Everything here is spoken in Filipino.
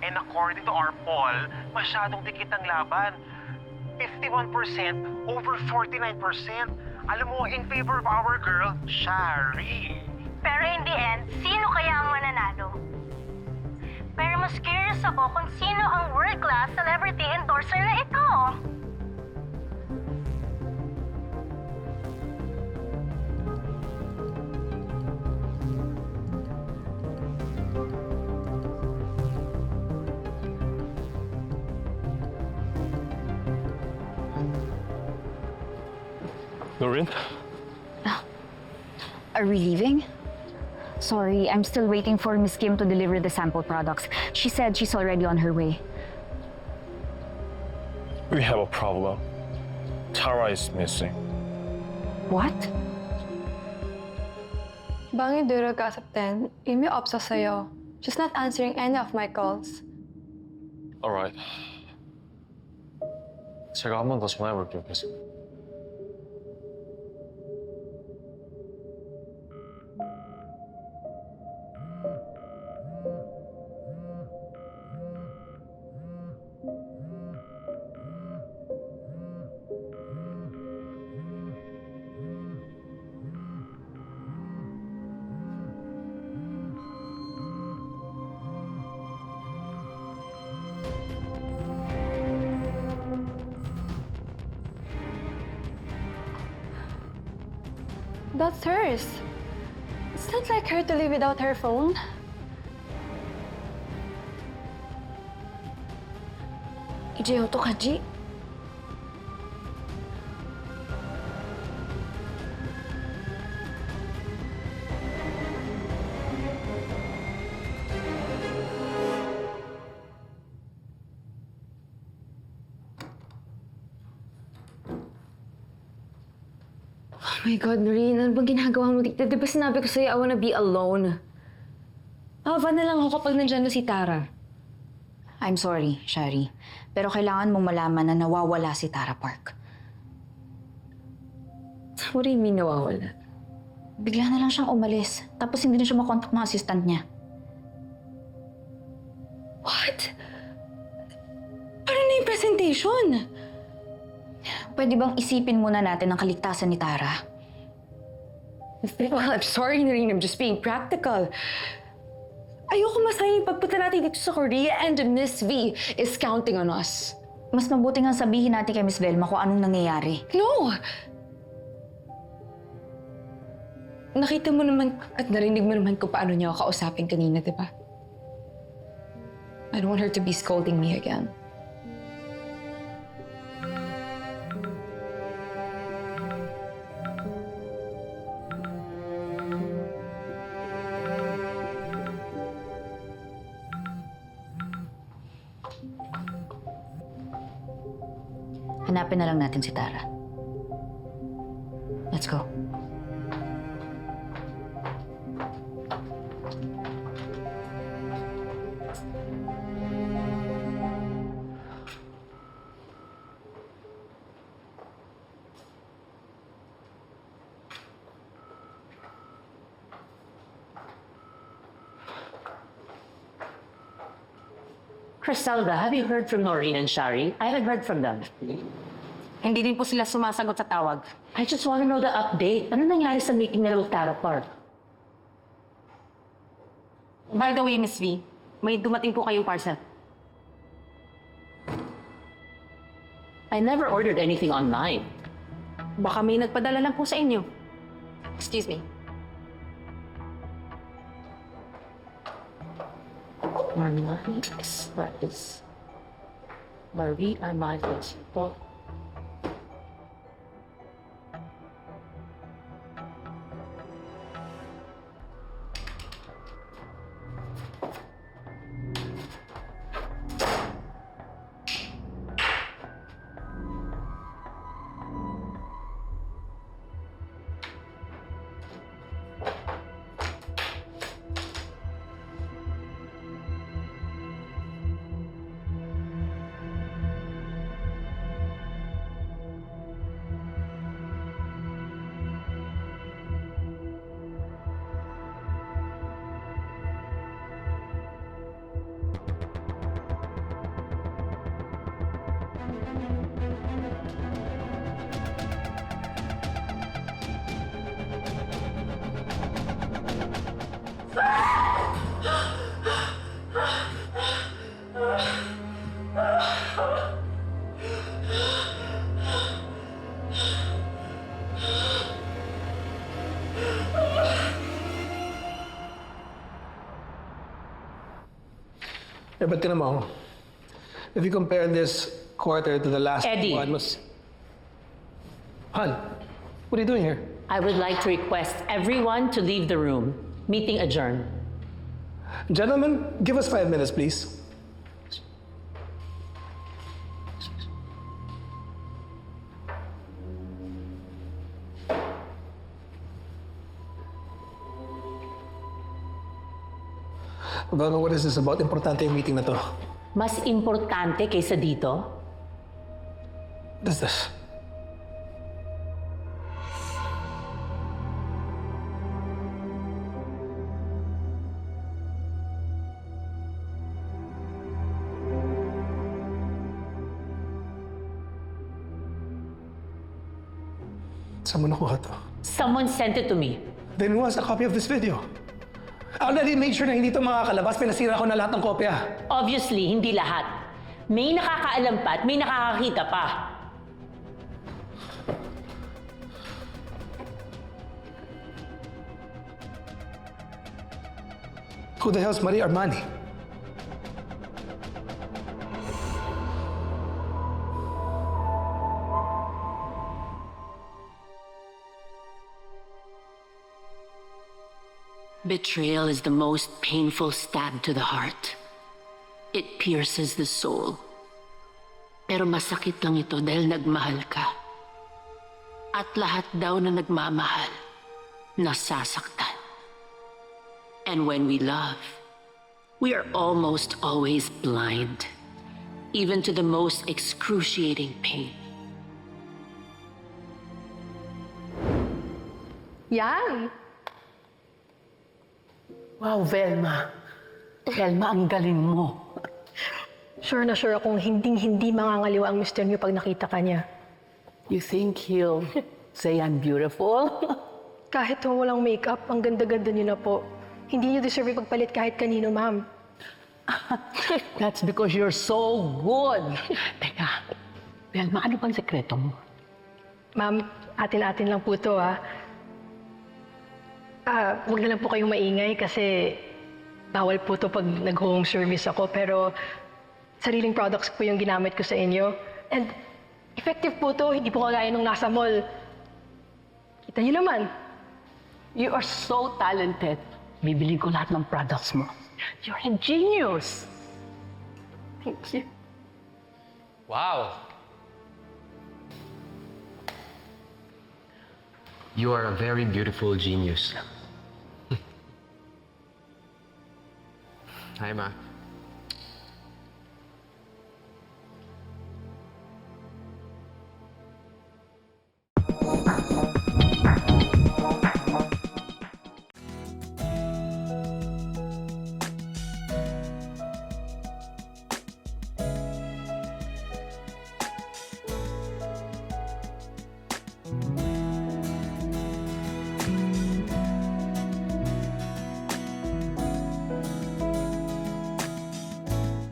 And according to our poll, masyadong dikit ang laban. 51% over 49%. Alam mo, in favor of our girl, Shari. Pero in the end, sino kaya ang mananalo? Pero mas curious ako kung sino ang world-class celebrity endorser na ito. Lauren? Are we leaving? Sorry, I'm still waiting for Miss Kim to deliver the sample products. She said she's already on her way. We have a problem. Tara is missing. What? Bang이 들어갔을 땐 이미 없었어요. She's not answering any of my calls. Alright. 제가 한 번 더 전화해볼게요, 계속. That's hers. It's not like her to live without her phone. 이제 어떡하지? Oh my God, Noreen, ano bang ginagawa mo dito? Di ba sinabi ko sa'yo, I wanna be alone? Ava na lang ako kapag nandyan na si Tara. I'm sorry, Shari. Pero kailangan mong malaman na nawawala si Tara Park. What do you mean nawawala? Bigla na lang siyang umalis. Tapos hindi na siya makontak ng assistant niya. What? Paano na yung presentation? Pwede bang isipin muna natin ang kaligtasan ni Tara? Well, I'm sorry, Noreen. I'm just being practical. Ayoko masayang pagpunta natin dito sa Korea and Miss V is counting on us. Mas mabuti nga sabihin natin kay Miss Velma kung anong nangyayari. No! Nakita mo naman at narinig mo naman kung paano niya ako kausapin kanina, di ba? I don't want her to be scolding me again. Hanapin na lang natin si Tara. Let's go. Criselda, have you heard from Noreen and Shari? I haven't heard from them. Hindi din po sila sumasagot sa tawag. I just want to know the update. Ano nangyari sa meeting nila with Tara Park? By the way, Miss V, may dumating po kayong parcel. I never ordered anything online. Baka may nagpadala lang po sa inyo. Excuse me. Marie Express. Marie Amalis. Po. Eh, ba't tinan mo? If you compare this quarter to the last Eddie. one, Han, what are you doing here? I would like to request everyone to leave the room. Meeting adjourned. Gentlemen, give us 5 minutes, please. Bago, what is this about? Importante yung meeting na to. Mas importante kaysa dito, What is this? Saan mo nakuha to? someone sent it to me. Then who has a copy of this video? I already made sure na hindi ito makakalabas. Pinasira ko na lahat ng kopya. Obviously, hindi lahat. May nakakaalam pa at may nakakakita pa. Who the hell's Marie Armani? Betrayal is the most painful stab to the heart. It pierces the soul. Pero masakit lang ito dahil nagmahal ka. At lahat daw na nagmamahal, nasasaktan. And when we love, we are almost always blind, even to the most excruciating pain. Yan! Wow, Velma. Velma, ang galing mo. Sure na sure akong hinding-hindi mangangaliw ang mister niyo pag nakita ka niya. You think he'll say I'm beautiful? Kahit walang makeup, ang ganda-ganda niyo na po. Hindi niyo deserve ipagpalit kahit kanino, ma'am. That's because you're so good. Teka, Velma, ano bang sekreto mo? Ma'am, atin-atin lang po to, ha. Huwag na lang po kayong maingay kasi bawal po to pag nag-home service ako. Pero sariling products po yung ginamit ko sa inyo. And effective po to, hindi po kagaya nung nasa mall. Kita niyo naman. You are so talented. Bibili ko lahat ng products mo. You're a genius. Thank you. Wow. You are a very beautiful genius. Hi, Ma.